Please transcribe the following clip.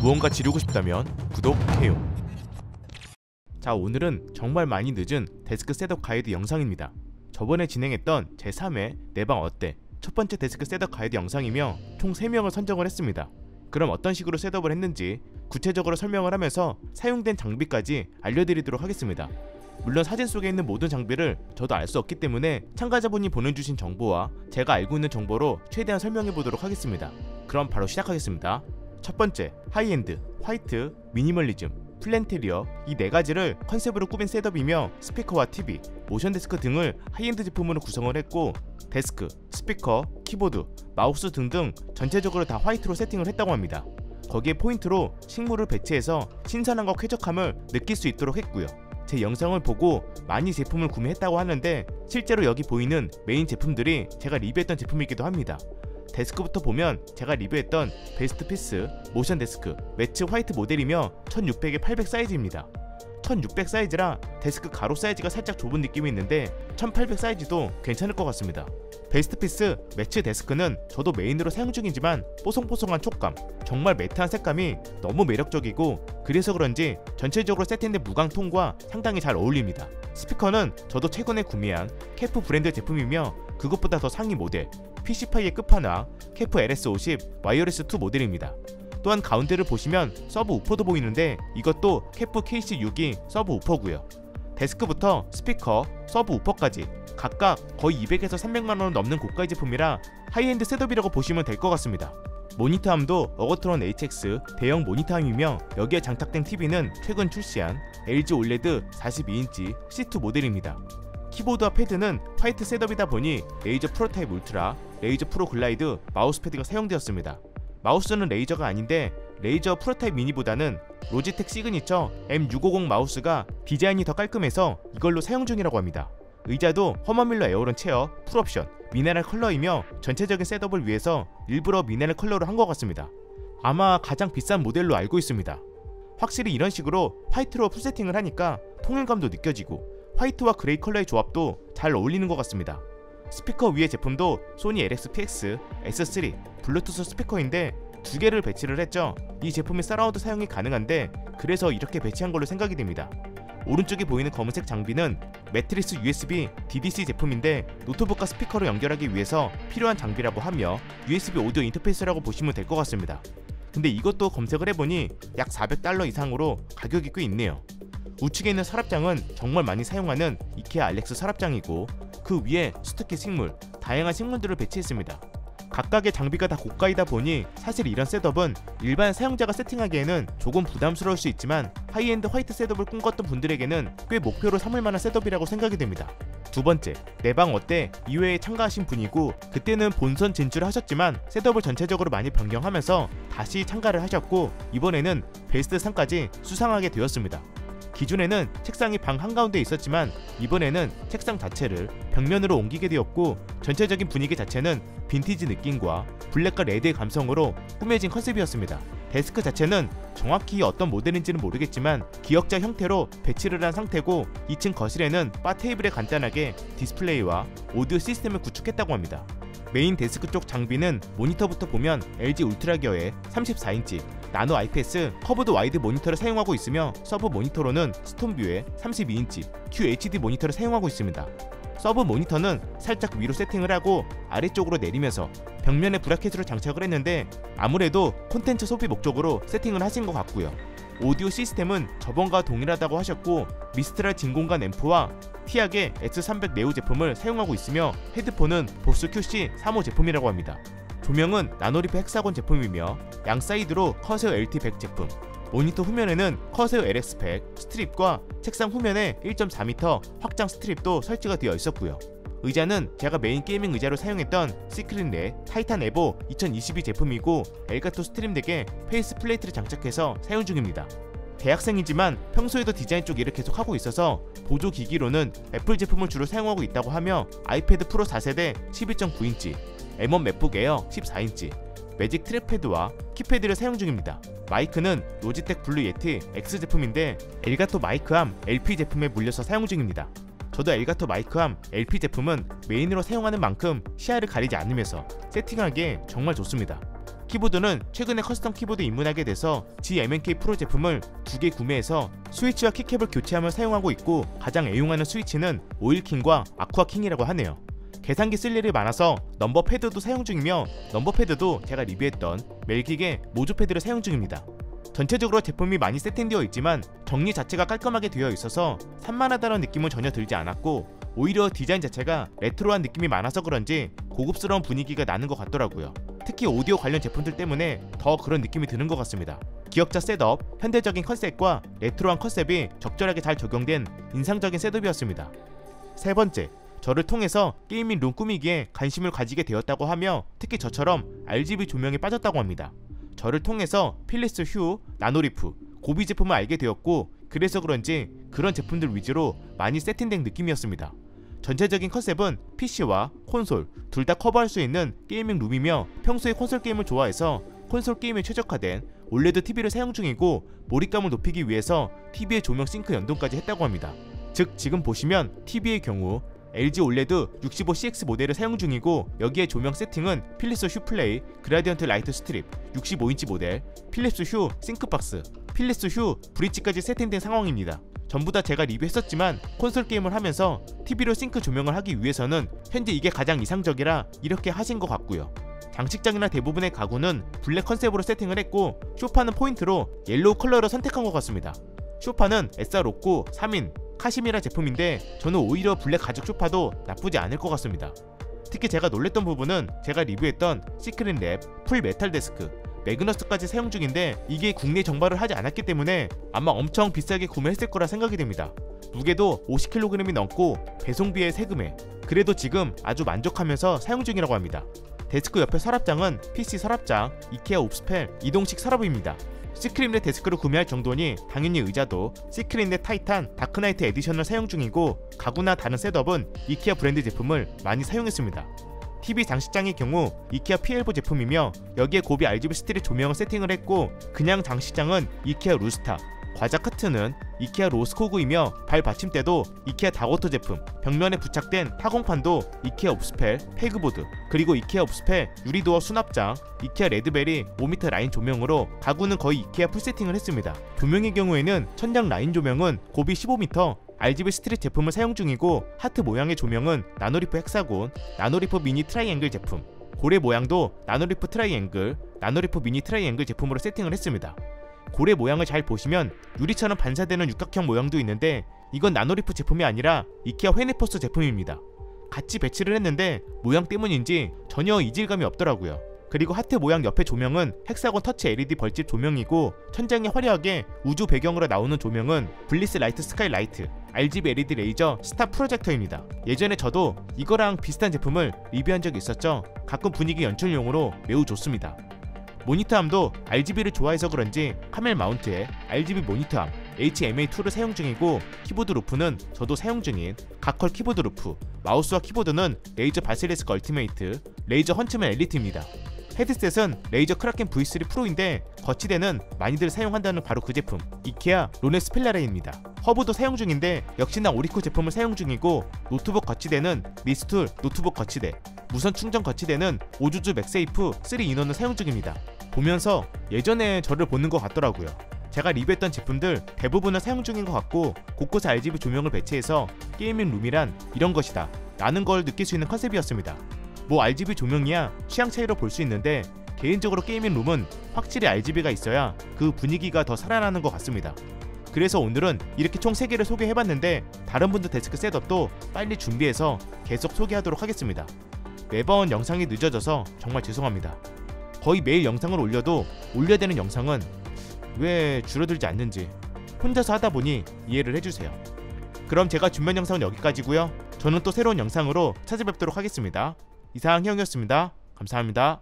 무언가 지르고 싶다면 구독해요. 자, 오늘은 정말 많이 늦은 데스크 셋업 가이드 영상입니다. 저번에 진행했던 제3회 내 방 어때? 첫 번째 데스크 셋업 가이드 영상이며 총 3명을 선정을 했습니다. 그럼 어떤 식으로 셋업을 했는지 구체적으로 설명을 하면서 사용된 장비까지 알려드리도록 하겠습니다. 물론 사진 속에 있는 모든 장비를 저도 알 수 없기 때문에 참가자분이 보내주신 정보와 제가 알고 있는 정보로 최대한 설명해보도록 하겠습니다. 그럼 바로 시작하겠습니다. 첫 번째, 하이엔드, 화이트, 미니멀리즘, 플랜테리어, 이 4가지를 컨셉으로 꾸민 셋업이며 스피커와 TV, 모션 데스크 등을 하이엔드 제품으로 구성을 했고, 데스크, 스피커, 키보드, 마우스 등등 전체적으로 다 화이트로 세팅을 했다고 합니다. 거기에 포인트로 식물을 배치해서 신선함과 쾌적함을 느낄 수 있도록 했고요. 제 영상을 보고 많이 제품을 구매했다고 하는데 실제로 여기 보이는 메인 제품들이 제가 리뷰했던 제품이기도 합니다. 데스크부터 보면 제가 리뷰했던 베스트 피스, 모션 데스크, 매츠 화이트 모델이며 1600에 800 사이즈입니다. 1600 사이즈라 데스크 가로 사이즈가 살짝 좁은 느낌이 있는데 1800 사이즈도 괜찮을 것 같습니다. 베스트 피스 매츠 데스크는 저도 메인으로 사용 중이지만 뽀송뽀송한 촉감, 정말 매트한 색감이 너무 매력적이고, 그래서 그런지 전체적으로 세팅된 무광톤과 상당히 잘 어울립니다. 스피커는 저도 최근에 구매한 캐프 브랜드 제품이며 그것보다 더 상위 모델, PC파이의 끝판왕 캐프 LS50 와이어리스2 모델입니다. 또한 가운데를 보시면 서브 우퍼도 보이는데 이것도 캐프 KC6이 서브 우퍼고요. 데스크부터 스피커, 서브 우퍼까지 각각 거의 200에서 300만원은 넘는 고가의 제품이라 하이엔드 셋업이라고 보시면 될 것 같습니다. 모니터함도 어거트론 HX 대형 모니터함이며 여기에 장착된 TV는 최근 출시한 LG OLED 42인치 C2 모델입니다. 키보드와 패드는 화이트 셋업이다 보니 레이저 프로타입 울트라, 레이저 프로 글라이드 마우스패드가 사용되었습니다. 마우스는 레이저가 아닌데 레이저 프로타입 미니보다는 로지텍 시그니처 M650 마우스가 디자인이 더 깔끔해서 이걸로 사용 중이라고 합니다. 의자도 허먼밀러 에어론 체어 풀옵션 미네랄 컬러이며 전체적인 셋업을 위해서 일부러 미네랄 컬러로 한 것 같습니다. 아마 가장 비싼 모델로 알고 있습니다. 확실히 이런 식으로 화이트로 풀세팅을 하니까 통일감도 느껴지고 화이트와 그레이 컬러의 조합도 잘 어울리는 것 같습니다. 스피커 위의 제품도 소니 LX-PX S3 블루투스 스피커인데 2개를 배치를 했죠. 이 제품이 서라운드 사용이 가능한데 그래서 이렇게 배치한 걸로 생각이 됩니다. 오른쪽에 보이는 검은색 장비는 매트리스 USB DDC 제품인데 노트북과 스피커로 연결하기 위해서 필요한 장비라고 하며 USB 오디오 인터페이스라고 보시면 될 것 같습니다. 근데 이것도 검색을 해보니 약 $400 이상으로 가격이 꽤 있네요. 우측에 있는 서랍장은 정말 많이 사용하는 이케아 알렉스 서랍장이고 그 위에 수특히 식물, 다양한 식물들을 배치했습니다. 각각의 장비가 다 고가이다 보니 사실 이런 셋업은 일반 사용자가 세팅하기에는 조금 부담스러울 수 있지만 하이엔드 화이트 셋업을 꿈꿨던 분들에게는 꽤 목표로 삼을 만한 셋업이라고 생각이 됩니다. 두 번째, 내 방 어때? 2회에 참가하신 분이고 그때는 본선 진출을 하셨지만 셋업을 전체적으로 많이 변경하면서 다시 참가를 하셨고 이번에는 베스트 상까지 수상하게 되었습니다. 기존에는 책상이 방 한가운데 있었지만 이번에는 책상 자체를 벽면으로 옮기게 되었고 전체적인 분위기 자체는 빈티지 느낌과 블랙과 레드의 감성으로 꾸며진 컨셉이었습니다. 데스크 자체는 정확히 어떤 모델인지는 모르겠지만 기역자 형태로 배치를 한 상태고 2층 거실에는 바 테이블에 간단하게 디스플레이와 오디오 시스템을 구축했다고 합니다. 메인 데스크 쪽 장비는 모니터부터 보면 LG 울트라 기어의 34인치 나노 IPS 커브드 와이드 모니터를 사용하고 있으며 서브 모니터로는 스톤뷰의 32인치 QHD 모니터를 사용하고 있습니다. 서브 모니터는 살짝 위로 세팅을 하고 아래쪽으로 내리면서 벽면에 브라켓으로 장착을 했는데 아무래도 콘텐츠 소비 목적으로 세팅을 하신 것 같고요. 오디오 시스템은 저번과 동일하다고 하셨고 미스트랄 진공관 앰프와 티악의 S300 네오 제품을 사용하고 있으며 헤드폰은 보스 QC35 제품이라고 합니다. 조명은 나노리프 헥사곤 제품이며 양 사이드로 커세어 LT100 제품, 모니터 후면에는 커세어 LX100 스트립과 책상 후면에 1.4m 확장 스트립도 설치가 되어 있었고요. 의자는 제가 메인 게이밍 의자로 사용했던 시크릿넷 타이탄 에보 2022 제품이고 엘가토 스트림 덱에 페이스 플레이트를 장착해서 사용 중입니다. 대학생이지만 평소에도 디자인 쪽 일을 계속 하고 있어서 보조 기기로는 애플 제품을 주로 사용하고 있다고 하며 아이패드 프로 4세대 11.9인치, M1 맥북 에어 14인치, 매직 트랙패드와 키패드를 사용 중입니다. 마이크는 로지텍 블루 예티 X 제품인데 엘가토 마이크암 LP 제품에 물려서 사용 중입니다. 저도 엘가토 마이크암 LP 제품은 메인으로 사용하는 만큼 시야를 가리지 않으면서 세팅하기에 정말 좋습니다. 키보드는 최근에 커스텀 키보드 입문하게 돼서 GMNK 프로 제품을 2개 구매해서 스위치와 키캡을 교체하며 사용하고 있고, 가장 애용하는 스위치는 오일킹과 아쿠아킹이라고 하네요. 계산기 쓸 일이 많아서 넘버패드도 사용 중이며, 넘버패드도 제가 리뷰했던 멜기계 모조패드를 사용 중입니다. 전체적으로 제품이 많이 세팅되어 있지만 정리 자체가 깔끔하게 되어 있어서 산만하다는 느낌은 전혀 들지 않았고, 오히려 디자인 자체가 레트로한 느낌이 많아서 그런지 고급스러운 분위기가 나는 것 같더라고요. 특히 오디오 관련 제품들 때문에 더 그런 느낌이 드는 것 같습니다. 기역자 셋업, 현대적인 컨셉과 레트로한 컨셉이 적절하게 잘 적용된 인상적인 셋업이었습니다. 세 번째, 저를 통해서 게이밍 룸 꾸미기에 관심을 가지게 되었다고 하며, 특히 저처럼 RGB 조명에 빠졌다고 합니다. 저를 통해서 필립스 휴, 나노리프, 고비 제품을 알게 되었고, 그래서 그런지 그런 제품들 위주로 많이 세팅된 느낌이었습니다. 전체적인 컨셉은 PC와 콘솔 둘 다 커버할 수 있는 게이밍 룸이며, 평소에 콘솔 게임을 좋아해서 콘솔 게임에 최적화된 올레드 TV를 사용 중이고, 몰입감을 높이기 위해서 TV의 조명 싱크 연동까지 했다고 합니다. 즉 지금 보시면 TV의 경우 LG 올레드 65CX 모델을 사용 중이고, 여기에 조명 세팅은 필립스 휴 플레이, 그라디언트 라이트 스트립, 65인치 모델, 필립스 휴 싱크박스, 필립스 휴 브릿지까지 세팅된 상황입니다. 전부 다 제가 리뷰했었지만 콘솔 게임을 하면서 TV로 싱크 조명을 하기 위해서는 현재 이게 가장 이상적이라 이렇게 하신 것 같고요. 장식장이나 대부분의 가구는 블랙 컨셉으로 세팅을 했고, 소파는 포인트로 옐로우 컬러를 선택한 것 같습니다. 소파는 SR59 3인 카시미라 제품인데, 저는 오히려 블랙 가죽 소파도 나쁘지 않을 것 같습니다. 특히 제가 놀랬던 부분은 제가 리뷰했던 시크릿랩 풀 메탈 데스크, 매그너스까지 사용 중인데, 이게 국내 정발을 하지 않았기 때문에 아마 엄청 비싸게 구매했을 거라 생각이 됩니다. 무게도 50kg이 넘고 배송비에 세금에, 그래도 지금 아주 만족하면서 사용 중이라고 합니다. 데스크 옆에 서랍장은 PC 서랍장, 이케아 옵스펠 이동식 서랍입니다. 시크릿넷 데스크를 구매할 정도니 당연히 의자도 시크릿넷 타이탄 다크나이트 에디션을 사용 중이고, 가구나 다른 셋업은 이케아 브랜드 제품을 많이 사용했습니다. TV 장식장의 경우 이케아 P11 제품이며, 여기에 고비 RGB 스틸의 조명을 세팅을 했고, 그냥 장식장은 이케아 루스타, 과자 커튼은 이케아 로스코그이며, 발 받침대도 이케아 다고토 제품, 벽면에 부착된 타공판도 이케아 옵스펠 페그보드, 그리고 이케아 옵스펠 유리도어 수납장, 이케아 레드벨이 5m 라인 조명으로 가구는 거의 이케아 풀세팅을 했습니다. 조명의 경우에는 천장 라인 조명은 고비 15m RGB 스트릿 제품을 사용 중이고, 하트 모양의 조명은 나노리프 헥사곤, 나노리프 미니 트라이앵글 제품, 고래 모양도 나노리프 트라이앵글, 나노리프 미니 트라이앵글 제품으로 세팅을 했습니다. 고래 모양을 잘 보시면 유리처럼 반사되는 육각형 모양도 있는데, 이건 나노리프 제품이 아니라 이케아 헤네포스 제품입니다. 같이 배치를 했는데 모양 때문인지 전혀 이질감이 없더라고요. 그리고 하트 모양 옆에 조명은 헥사곤 터치 LED 벌집 조명이고, 천장에 화려하게 우주 배경으로 나오는 조명은 블리스 라이트 스카이 라이트 RGB LED 레이저 스타 프로젝터입니다. 예전에 저도 이거랑 비슷한 제품을 리뷰한 적이 있었죠. 가끔 분위기 연출용으로 매우 좋습니다. 모니터암도 RGB를 좋아해서 그런지 카멜 마운트에 RGB 모니터암 HMA2를 사용 중이고, 키보드 루프는 저도 사용 중인 가컬 키보드 루프, 마우스와 키보드는 레이저 바실리스크 얼티메이트, 레이저 헌츠맨 엘리트입니다. 헤드셋은 레이저 크라켄 V3 프로인데, 거치대는 많이들 사용한다는 바로 그 제품, 이케아 로네스 펠라레입니다. 허브도 사용 중인데 역시나 오리코 제품을 사용 중이고, 노트북 거치대는 미스툴 노트북 거치대, 무선 충전 거치대는 오주주 맥세이프 3 인원을 사용 중입니다. 보면서 예전에 저를 보는 것 같더라고요. 제가 리뷰했던 제품들 대부분은 사용 중인 것 같고, 곳곳에 RGB 조명을 배치해서 게이밍 룸이란 이런 것이다 라는 걸 느낄 수 있는 컨셉이었습니다. 뭐 RGB 조명이야 취향 차이로 볼 수 있는데, 개인적으로 게이밍 룸은 확실히 RGB가 있어야 그 분위기가 더 살아나는 것 같습니다. 그래서 오늘은 이렇게 총 3개를 소개해봤는데, 다른 분들 데스크 셋업도 빨리 준비해서 계속 소개하도록 하겠습니다. 매번 영상이 늦어져서 정말 죄송합니다. 거의 매일 영상을 올려도 올려야 되는 영상은 왜 줄어들지 않는지 혼자서 하다 보니 이해를 해주세요. 그럼 제가 준비한 영상은 여기까지고요. 저는 또 새로운 영상으로 찾아뵙도록 하겠습니다. 이상 형이었습니다. 감사합니다.